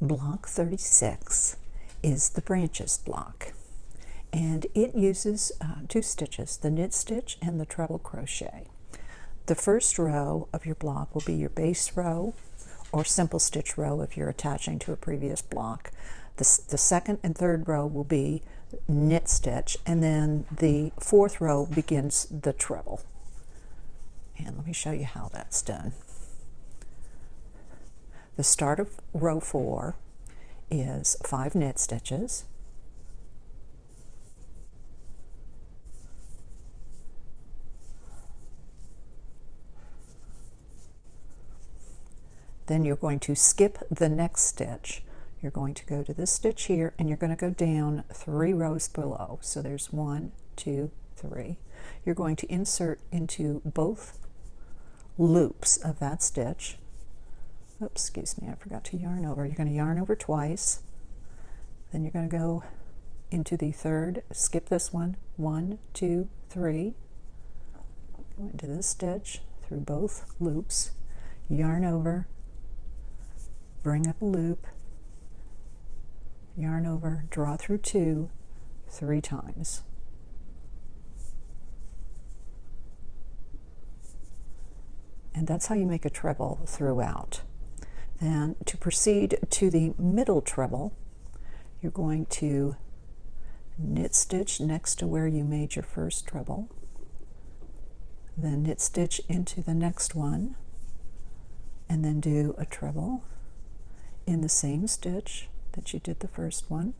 Block 36 is the branches block, and it uses 2 stitches, the knit stitch and the treble crochet. The first row of your block will be your base row or simple stitch row if you're attaching to a previous block. The second and third row will be knit stitch, and then the fourth row begins the treble. And let me show you how that's done. The start of row 4 is 5 knit stitches, then you're going to skip the next stitch. You're going to go to this stitch here, and you're going to go down 3 rows below. So there's 1, 2, 3. You're going to insert into both loops of that stitch. Oops, excuse me, I forgot to yarn over. You're going to yarn over twice. Then you're going to go into the third, skip this one, 1, 2, 3. Go into this stitch through both loops, yarn over, bring up a loop, yarn over, draw through 2, 3 times. And that's how you make a treble throughout. Then to proceed to the middle treble, you're going to knit stitch next to where you made your first treble, then knit stitch into the next one, and then do a treble in the same stitch that you did the first one.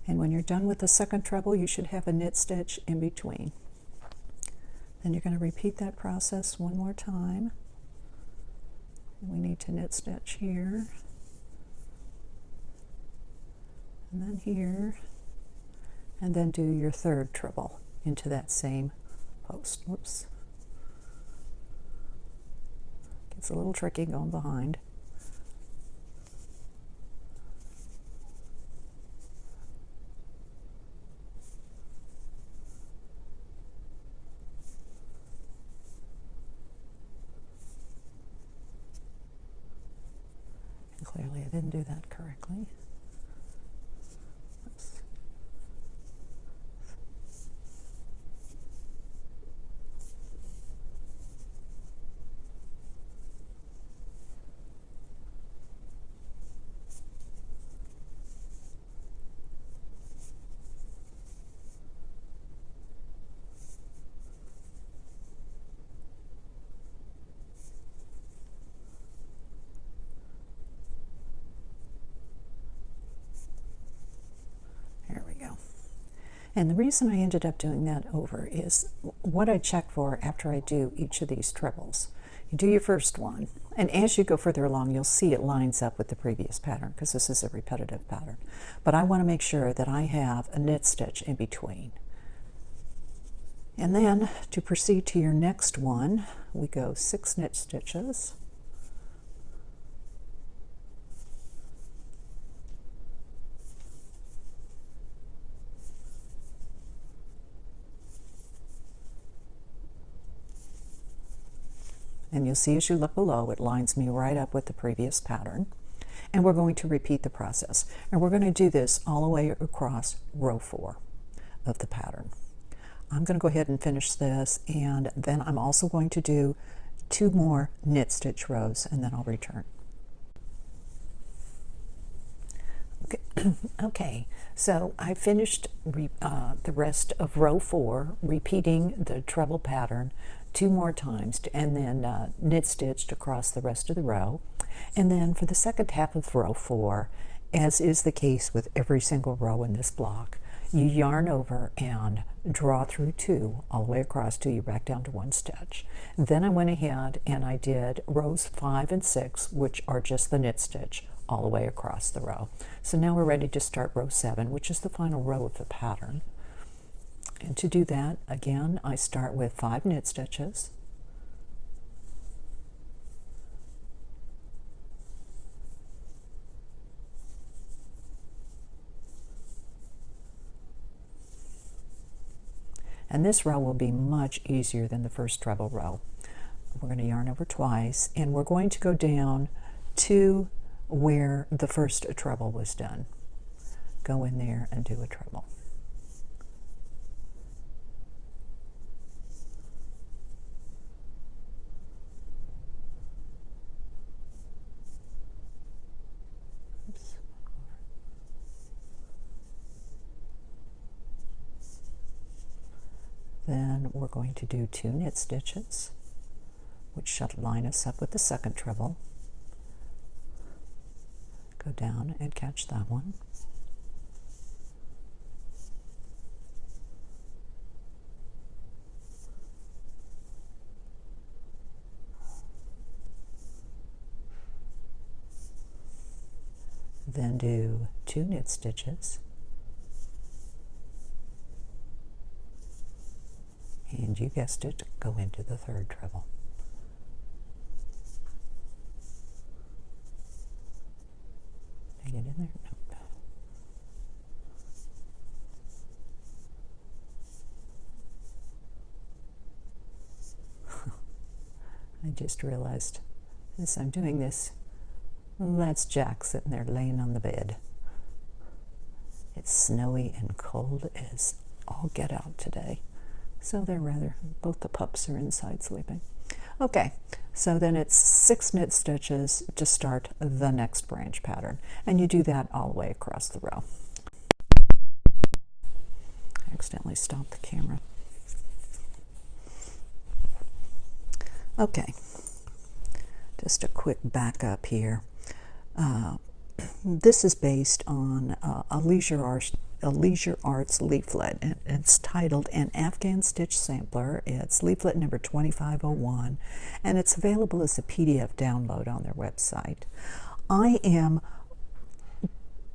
And when you're done with the second treble, you should have a knit stitch in between. Then you're going to repeat that process one more time. And we need to knit stitch here, and then here, and then do your third treble into that same post. Whoops. Gets a little tricky going behind. Clearly I didn't do that correctly. Oops. And the reason I ended up doing that over is what I check for after I do each of these trebles. You do your first one, and as you go further along, you'll see it lines up with the previous pattern because this is a repetitive pattern. But I want to make sure that I have a knit stitch in between. And then to proceed to your next one, we go 6 knit stitches. And you'll see as you look below, it lines me right up with the previous pattern. And we're going to repeat the process. And we're going to do this all the way across row 4 of the pattern. I'm going to go ahead and finish this, and then I'm also going to do 2 more knit stitch rows, and then I'll return. Okay, so I finished the rest of row 4, repeating the treble pattern 2 more times, and then knit stitched across the rest of the row. And then for the second half of row 4, as is the case with every single row in this block, you yarn over and draw through 2 all the way across till you back down to 1 stitch. Then I went ahead and I did rows 5 and 6, which are just the knit stitch all the way across the row. So now we're ready to start row 7, which is the final row of the pattern. And to do that, again, I start with 5 knit stitches. And this row will be much easier than the first treble row. We're going to yarn over twice, and we're going to go down to where the first treble was done. Go in there and do a treble. Oops. Then we're going to do 2 knit stitches, which should line us up with the second treble. Go down and catch that one. Then do 2 knit stitches. And you guessed it, go into the third treble. Did I get in there? Nope. I just realized as I'm doing this, that's Jack sitting there laying on the bed. It's snowy and cold as all get out today. So both the pups are inside sleeping. Okay, so then it's 6 knit stitches to start the next branch pattern. And you do that all the way across the row. I accidentally stopped the camera. Okay, just a quick backup here. This is based on a Leisure Arts leaflet, and it's titled An Afghan Stitch Sampler. It's leaflet number 2501, and it's available as a PDF download on their website. I am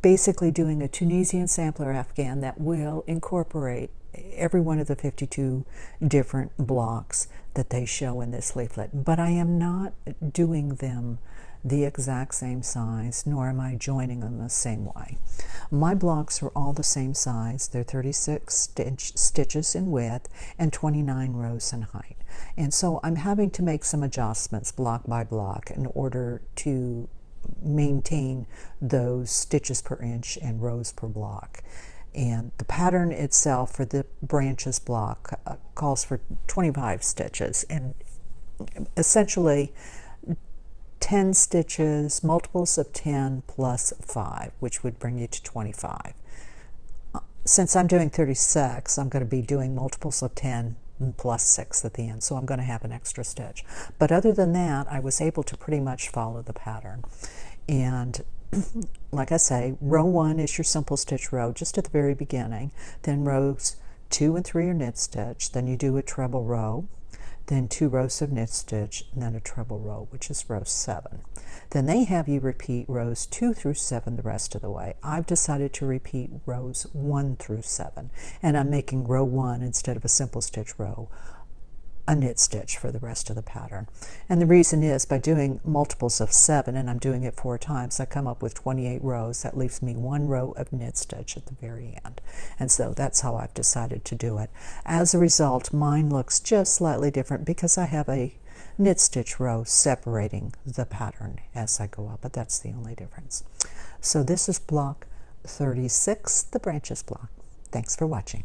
basically doing a Tunisian sampler Afghan that will incorporate every one of the 52 different blocks that they show in this leaflet, but I am not doing them the exact same size, nor am I joining them the same way. My blocks are all the same size. They're 36 stitches in width and 29 rows in height. And so I'm having to make some adjustments block by block in order to maintain those stitches per inch and rows per block. And the pattern itself for the branches block calls for 25 stitches, and essentially 10 stitches, multiples of 10 plus 5, which would bring you to 25. Since I'm doing 36, I'm going to be doing multiples of 10 plus 6 at the end, so I'm going to have an extra stitch. But other than that, I was able to pretty much follow the pattern. And like I say, row 1 is your simple stitch row just at the very beginning. Then rows 2 and 3 are knit stitch. Then you do a treble row. Then 2 rows of knit stitch, and then a treble row, which is row 7. Then they have you repeat rows 2 through 7 the rest of the way. I've decided to repeat rows 1 through 7, and I'm making row 1 instead of a simple stitch row a knit stitch for the rest of the pattern. And the reason is by doing multiples of 7, and I'm doing it 4 times, I come up with 28 rows. That leaves me 1 row of knit stitch at the very end. And so that's how I've decided to do it. As a result, mine looks just slightly different because I have a knit stitch row separating the pattern as I go up, but that's the only difference. So this is block 36, the branches block. Thanks for watching.